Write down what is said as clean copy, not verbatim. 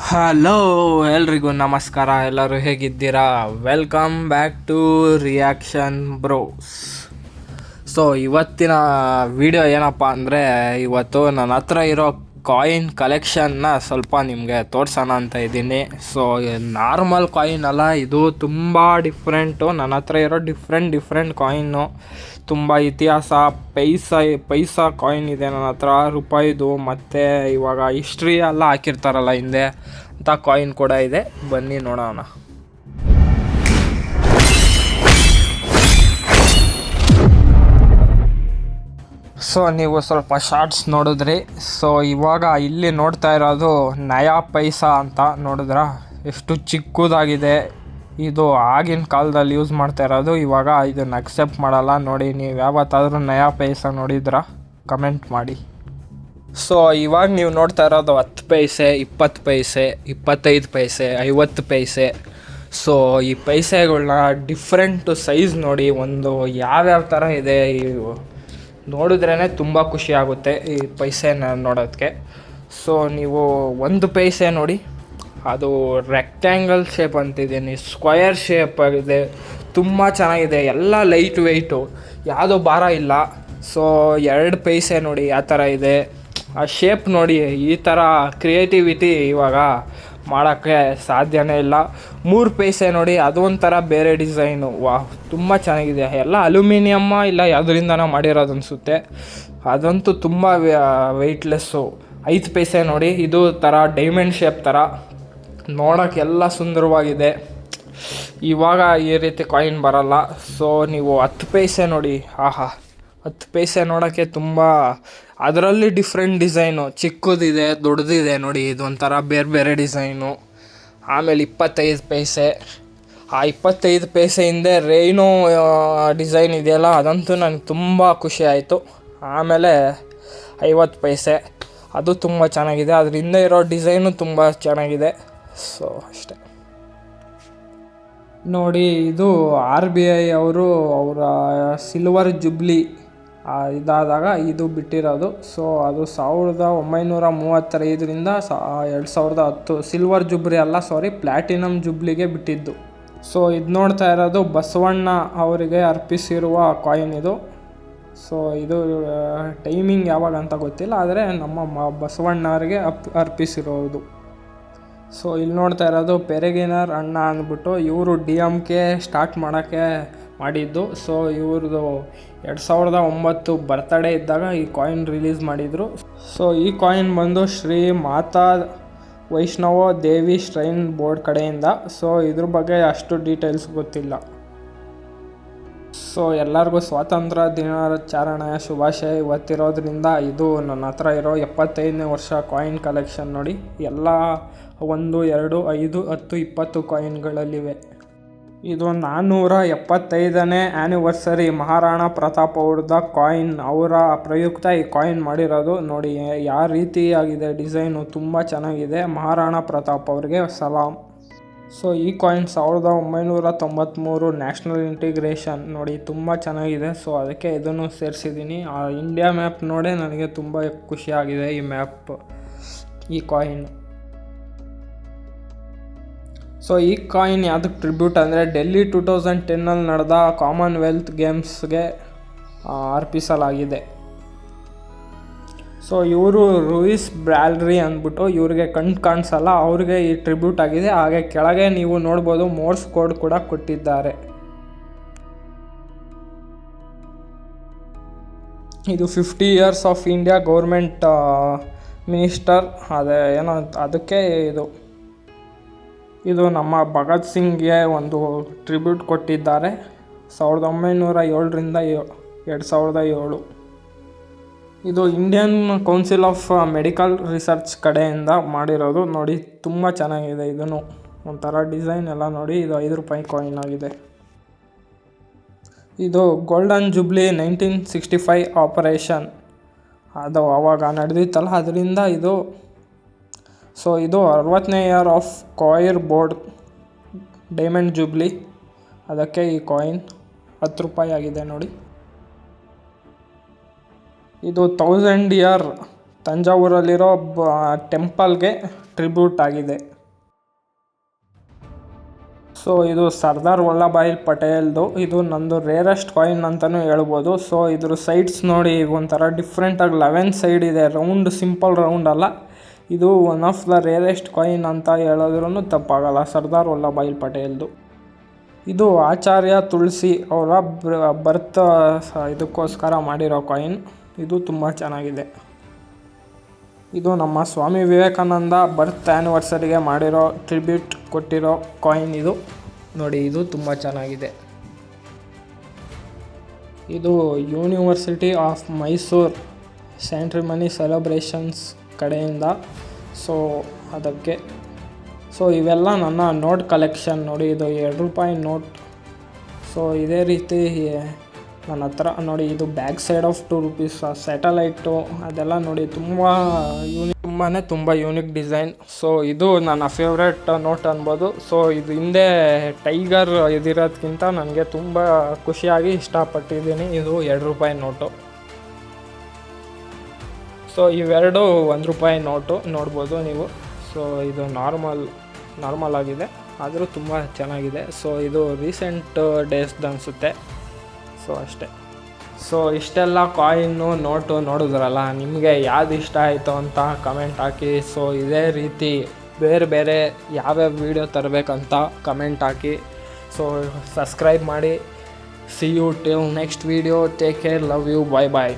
Hello, ಎಲ್ರಿಗೂ ನಮಸ್ಕಾರ. ಎಲ್ಲರೂ ಹೇಗಿದ್ದೀರಾ? Welcome back to reaction bros. So ಇವತ್ತಿನ ವಿಡಿಯೋ ಏನಪ್ಪ ಅಂದರೆ, ಇವತ್ತು ನನ್ನ ಹತ್ರ ಇರೋ ಕಾಯಿನ್ ಕಲೆಕ್ಷನ್ನ ಸ್ವಲ್ಪ ನಿಮಗೆ ತೋರಿಸೋಣ ಅಂತ ಇದ್ದೀನಿ. ಸೊ ನಾರ್ಮಲ್ ಕಾಯಿನ್ ಅಲ್ಲ, ಇದು ತುಂಬ ಡಿಫ್ರೆಂಟು. ನನ್ನ ಹತ್ರ ಇರೋ ಡಿಫ್ರೆಂಟ್ ಕಾಯಿನ್ನು ತುಂಬ ಇತಿಹಾಸ. ಪೈಸಾ ಕಾಯಿನ್ ಇದೆ ನನ್ನ ಹತ್ರ, ರೂಪಾಯಿದು. ಮತ್ತು ಇವಾಗ ಹಿಸ್ಟ್ರಿ ಎಲ್ಲ ಹಾಕಿರ್ತಾರಲ್ಲ ಹಿಂದೆ ಅಂಥ ಕಾಯಿನ್ ಕೂಡ ಇದೆ. ಬನ್ನಿ ನೋಡೋಣ. ಸೊ ನೀವು ಸ್ವಲ್ಪ ಶಾರ್ಟ್ಸ್ ನೋಡಿದ್ರಿ. ಸೊ ಇವಾಗ ಇಲ್ಲಿ ನೋಡ್ತಾ ಇರೋದು ನಯಾ ಪೈಸಾ ಅಂತ. ನೋಡಿದ್ರಾ ಎಷ್ಟು ಚಿಕ್ಕದಾಗಿದೆ. ಇದು ಆಗಿನ ಕಾಲದಲ್ಲಿ ಯೂಸ್ ಮಾಡ್ತಾ ಇರೋದು, ಇವಾಗ ಇದನ್ನು ಅಕ್ಸೆಪ್ಟ್ ಮಾಡಲ್ಲ. ನೋಡಿ, ನೀವು ಯಾವತ್ತಾದರೂ ನಯಾ ಪೈಸಾ ನೋಡಿದ್ರಾ? ಕಮೆಂಟ್ ಮಾಡಿ. ಸೊ ಇವಾಗ ನೀವು ನೋಡ್ತಾ ಇರೋದು 10 ಪೈಸೆ, 20 ಪೈಸೆ, 25 ಪೈಸೆ, 50 ಪೈಸೆ. ಸೊ ಈ ಪೈಸೆಗಳನ್ನ ಡಿಫ್ರೆಂಟು ಸೈಜ್ ನೋಡಿ, ಒಂದು ಯಾವ್ಯಾವ ಥರ ಇದೆ ನೋಡಿದ್ರೇ ತುಂಬ ಖುಷಿ ಆಗುತ್ತೆ ಈ ಪೈಸೆನ ನೋಡೋದಕ್ಕೆ. ಸೊ ನೀವು 1 ಪೈಸೆ ನೋಡಿ, ಅದು ರೆಕ್ಟ್ಯಾಂಗಲ್ ಶೇಪ್ ಅಂತಿದ್ದೀನಿ, ಸ್ಕ್ವಯರ್ ಶೇಪ್ ಆಗಿದೆ, ತುಂಬ ಚೆನ್ನಾಗಿದೆ. ಎಲ್ಲ ಲೈಟ್ ವೆಯ್ಟು, ಯಾವುದೋ ಭಾರ ಇಲ್ಲ. ಸೊ 2 ಪೈಸೆ ನೋಡಿ ಯಾವ ಥರ ಇದೆ, ಆ ಶೇಪ್ ನೋಡಿ. ಈ ಥರ ಕ್ರಿಯೇಟಿವಿಟಿ ಇವಾಗ ಮಾಡೋಕ್ಕೆ ಸಾಧ್ಯನೇ ಇಲ್ಲ. 3 ಪೈಸೆ ನೋಡಿ, ಅದೊಂಥರ ಬೇರೆ ಡಿಸೈನು. ತುಂಬ ಚೆನ್ನಾಗಿದೆ. ಎಲ್ಲ ಅಲ್ಯೂಮಿನಿಯಮ್ಮ ಇಲ್ಲ ಯಾವುದರಿಂದನೋ ಮಾಡಿರೋದು ಅನಿಸುತ್ತೆ. ಅದಂತೂ ತುಂಬ ವೆಯ್ಟ್ಲೆಸ್ಸು. 5 ಪೈಸೆ ನೋಡಿ, ಇದು ಥರ ಡೈಮಂಡ್ ಶೇಪ್ ಥರ, ನೋಡೋಕ್ಕೆಲ್ಲ ಸುಂದರವಾಗಿದೆ. ಇವಾಗ ಈ ರೀತಿ ಕಾಯಿನ್ ಬರಲ್ಲ. ಸೊ ನೀವು 10 ಪೈಸೆ ನೋಡಿ, 10 ಪೈಸೆ ನೋಡೋಕ್ಕೆ ತುಂಬ, ಅದರಲ್ಲಿ ಡಿಫ್ರೆಂಟ್ ಡಿಸೈನು, ಚಿಕ್ಕದಿದೆ, ದೊಡ್ಡದಿದೆ ನೋಡಿ. ಇದೊಂಥರ ಬೇರೆ ಡಿಸೈನು. ಆಮೇಲೆ 25 ಪೈಸೆ. ಆ 25 ಪೈಸೆ ಹಿಂದೆ ರೈನೋ ಡಿಸೈನ್ ಇದೆಯಲ್ಲ, ಅದಂತೂ ನನಗೆ ತುಂಬ ಖುಷಿ ಆಯಿತು. ಆಮೇಲೆ 50 ಪೈಸೆ, ಅದು ತುಂಬ ಚೆನ್ನಾಗಿದೆ. ಅದ್ರ ಹಿಂದೆ ಇರೋ ಡಿಸೈನು ತುಂಬ ಚೆನ್ನಾಗಿದೆ. ಸೊ ಅಷ್ಟೇ ನೋಡಿ. ಇದು RBI ಅವರು ಅವರ ಸಿಲ್ವರ್ ಜುಬ್ಲಿ ಇದಾದಾಗ ಇದು ಬಿಟ್ಟಿರೋದು. ಸೊ ಅದು 1935ರಿಂದ 2010 ಸಿಲ್ವರ್ ಜುಬ್ಲಿ ಅಲ್ಲ, ಪ್ಲ್ಯಾಟಿನಮ್ ಜುಬ್ಲಿಗೆ ಬಿಟ್ಟಿದ್ದು. ಸೊ ಇದು ನೋಡ್ತಾ ಇರೋದು ಬಸವಣ್ಣ ಅವರಿಗೆ ಅರ್ಪಿಸಿರುವ ಕಾಯಿನ್ ಇದು. ಸೊ ಇದು ಟೈಮಿಂಗ್ ಯಾವಾಗ ಅಂತ ಗೊತ್ತಿಲ್ಲ, ಆದರೆ ನಮ್ಮ ಬಸವಣ್ಣವರಿಗೆ ಅರ್ಪಿಸಿರೋದು. ಸೊ ಇಲ್ಲಿ ನೋಡ್ತಾ ಇರೋದು ಪೆರೆಗಿನರ್ ಅಣ್ಣ ಅಂದ್ಬಿಟ್ಟು, ಇವರು DMK ಸ್ಟಾರ್ಟ್ ಮಾಡೋಕ್ಕೆ ಮಾಡಿದ್ದು. ಸೊ ಇವ್ರದ್ದು 2009 ಬರ್ತ್ಡೇ ಇದ್ದಾಗ ಈ ಕಾಯಿನ್ ರಿಲೀಸ್ ಮಾಡಿದರು. ಸೊ ಈ ಕಾಯಿನ್ ಬಂದು ಶ್ರೀ ಮಾತಾ ವೈಷ್ಣವ ದೇವಿ ಶ್ರೈನ್ ಬೋರ್ಡ್ ಕಡೆಯಿಂದ. ಸೊ ಇದ್ರ ಬಗ್ಗೆ ಅಷ್ಟು ಡೀಟೇಲ್ಸ್ ಗೊತ್ತಿಲ್ಲ. ಸೊ ಎಲ್ಲರಿಗೂ ಸ್ವಾತಂತ್ರ್ಯ ದಿನಾಚರಣೆಯ ಶುಭಾಶಯ ಇವತ್ತಿರೋದ್ರಿಂದ. ಇದು ನನ್ನ ಹತ್ರ ಇರೋ 75ನೇ ವರ್ಷ ಕಾಯಿನ್ ಕಲೆಕ್ಷನ್ ನೋಡಿ. ಎಲ್ಲ 1, 2, 5, 10, 20 ಕಾಯಿನ್ಗಳಲ್ಲಿವೆ. ಇದು 475ನೇ ಆ್ಯನಿವರ್ಸರಿ ಮಹಾರಾಣಾ ಪ್ರತಾಪ್ ಅವ್ರದ್ದು ಕಾಯಿನ್. ಅವರ ಪ್ರಯುಕ್ತ ಈ ಕಾಯಿನ್ ಮಾಡಿರೋದು. ನೋಡಿ ಯಾವ ರೀತಿಯಾಗಿದೆ ಡಿಸೈನು, ತುಂಬ ಚೆನ್ನಾಗಿದೆ. ಮಹಾರಾಣಾ ಪ್ರತಾಪ್ ಅವ್ರಿಗೆ ಸಲಾಮ್. ಸೊ ಈ ಕಾಯಿನ್ 1993 ನ್ಯಾಷನಲ್ ಇಂಟಿಗ್ರೇಷನ್ ನೋಡಿ, ತುಂಬ ಚೆನ್ನಾಗಿದೆ. ಸೊ ಅದಕ್ಕೆ ಇದನ್ನು ಸೇರಿಸಿದ್ದೀನಿ. ಆ ಇಂಡಿಯಾ ಮ್ಯಾಪ್ ನೋಡೇ ನನಗೆ ತುಂಬ ಖುಷಿಯಾಗಿದೆ. ಈ ಮ್ಯಾಪ್, ಈ ಕಾಯಿನ್. ಸೊ ಈ ಕಾಯಿನ್ ಯಾವುದಕ್ಕೆ ಟ್ರಿಬ್ಯೂಟ್ ಅಂದರೆ, ಡೆಲ್ಲಿ 2010 ನಡೆದ ಕಾಮನ್ವೆಲ್ತ್ ಗೇಮ್ಸ್ಗೆ ಅರ್ಪಿಸಲಾಗಿದೆ. ಸೊ ಇವರು ಲೂಯಿಸ್ ಬ್ರಾಲ್ರಿ ಅಂದ್ಬಿಟ್ಟು, ಇವ್ರಿಗೆ ಕಾಣಿಸಲ್ಲ, ಅವ್ರಿಗೆ ಈ ಟ್ರಿಬ್ಯೂಟ್ ಆಗಿದೆ. ಹಾಗೆ ಕೆಳಗೆ ನೀವು ನೋಡ್ಬೋದು ಮೋರ್ಸ್ ಕೋಡ್ ಕೂಡ ಕೊಟ್ಟಿದ್ದಾರೆ. ಇದು 50 years of India government minister ಅದೇ ಏನೋ ಅದಕ್ಕೆ ಇದು ನಮ್ಮ ಭಗತ್ ಸಿಂಗ್ಗೆ ಒಂದು ಟ್ರಿಬ್ಯೂಟ್ ಕೊಟ್ಟಿದ್ದಾರೆ. 1907ರಿಂದ 2007. ಇದು Indian council of medical research ಕಡೆಯಿಂದ ಮಾಡಿರೋದು. ನೋಡಿ ತುಂಬ ಚೆನ್ನಾಗಿದೆ. ಇದನ್ನು ಒಂಥರ ಡಿಸೈನ್ ಎಲ್ಲ ನೋಡಿ. ಇದು 5 ರೂಪಾಯಿ ಕಾಯಿನ್ ಆಗಿದೆ. ಇದು ಗೋಲ್ಡನ್ ಜುಬ್ಲಿ 1965 ಆಪರೇಷನ್, ಅದು ಆವಾಗ ನಡೆದಿತ್ತಲ್ಲ, ಅದರಿಂದ ಇದು. ಸೊ ಇದು 60ನೇ year of coir board diamond jubilee, ಅದಕ್ಕೆ ಈ ಕಾಯಿನ್ 10 ರೂಪಾಯಿ ಆಗಿದೆ ನೋಡಿ. ಇದು 1000 ಇಯರ್ ತಂಜಾವೂರಲ್ಲಿರೋ ಟೆಂಪಲ್ಗೆ ಟ್ರಿಬ್ಯೂಟ್ ಆಗಿದೆ. ಸೊ ಇದು ಸರ್ದಾರ್ ವಲ್ಲಭಾಯ್ ಪಟೇಲ್ದು. ಇದು ನಂದು ರೇರೆಸ್ಟ್ ಕಾಯಿನ್ ಅಂತಲೂ ಹೇಳ್ಬೋದು. ಸೊ ಇದ್ರ ಸೈಡ್ಸ್ ನೋಡಿ ಒಂಥರ ಡಿಫ್ರೆಂಟಾಗಿ 11 ಸೈಡ್ ಇದೆ. ರೌಂಡ್, ಸಿಂಪಲ್ ರೌಂಡ್ ಅಲ್ಲ. ಇದು one of the rarest coin ಅಂತ ಹೇಳಿದ್ರೂ ತಪ್ಪಾಗಲ್ಲ, ಸರ್ದಾರ್ ವಲ್ಲಭಾಯ್ ಪಟೇಲ್ದು. ಇದು ಆಚಾರ್ಯ ತುಳಸಿ ಅವರ ಬರ್ತ್ ಇದಕ್ಕೋಸ್ಕರ ಮಾಡಿರೋ ಕಾಯಿನ್. ಇದು ತುಂಬ ಚೆನ್ನಾಗಿದೆ. ಇದು ನಮ್ಮ ಸ್ವಾಮಿ ವಿವೇಕಾನಂದ ಬರ್ತ್ ಆ್ಯನಿವರ್ಸರಿಗೆ ಮಾಡಿರೋ ಟ್ರಿಬ್ಯೂಟ್ ಕೊಟ್ಟಿರೋ ಕಾಯಿನ್ ಇದು. ನೋಡಿ, ಇದು ತುಂಬ ಚೆನ್ನಾಗಿದೆ. ಇದು ಯೂನಿವರ್ಸಿಟಿ ಆಫ್ ಮೈಸೂರು ಸೆಂಟ್ರಿಮನಿ ಸೆಲೆಬ್ರೇಷನ್ಸ್ ಕಡೆಯಿಂದ. ಸೊ ಅದಕ್ಕೆ ಇವೆಲ್ಲ ನನ್ನ ನೋಟ್ ಕಲೆಕ್ಷನ್. ನೋಡಿ, ಇದು $2 ನೋಟ್. ಸೊ ಇದೇ ರೀತಿ ನನ್ನ ಹತ್ರ ನೋಡಿ, ಇದು ಬ್ಯಾಕ್ ಸೈಡ್ ಆಫ್ ₹2 ಸ್ಯಾಟಲೈಟು ಅದೆಲ್ಲ ನೋಡಿ, ತುಂಬ ಯೂನಿಕ್ ಡಿಸೈನ್. ಸೊ ಇದು ನನ್ನ ಫೇವ್ರೆಟ್ ನೋಟ್ ಅನ್ಬೋದು. ಸೊ ಇದು ಹಿಂದೆ ಟೈಗರ್ ಇದಿರೋದಕ್ಕಿಂತ ನನಗೆ ತುಂಬ ಖುಷಿಯಾಗಿ ಇಷ್ಟಪಟ್ಟಿದ್ದೀನಿ. ಇದು $2 ನೋಟು. ಸೊ ಇವೆರಡು $1 ನೋಟು ನೋಡ್ಬೋದು ನೀವು. ಸೊ ಇದು ನಾರ್ಮಲ್ ಆಗಿದೆ, ಆದರೂ ತುಂಬ ಚೆನ್ನಾಗಿದೆ. ಸೊ ಇದು ರೀಸೆಂಟ್ ಡೇಸ್ದು ಅನಿಸುತ್ತೆ. ಸೊ ಅಷ್ಟೇ. ಸೊ ಇಷ್ಟೆಲ್ಲ ಕಾಯಿನ್ನು ನೋಟು ನೋಡಿದ್ರಲ್ಲ, ನಿಮಗೆ ಯಾವ್ದು ಇಷ್ಟ ಆಯಿತು ಅಂತ ಕಮೆಂಟ್ ಹಾಕಿ. ಸೊ ಇದೇ ರೀತಿ ಬೇರೆ ಯಾವ್ಯಾವ ವೀಡಿಯೋ ತರಬೇಕಂತ ಕಮೆಂಟ್ ಹಾಕಿ. ಸೊ ಸಬ್ಸ್ಕ್ರೈಬ್ ಮಾಡಿ. See you till next video. Take care, love you, bye.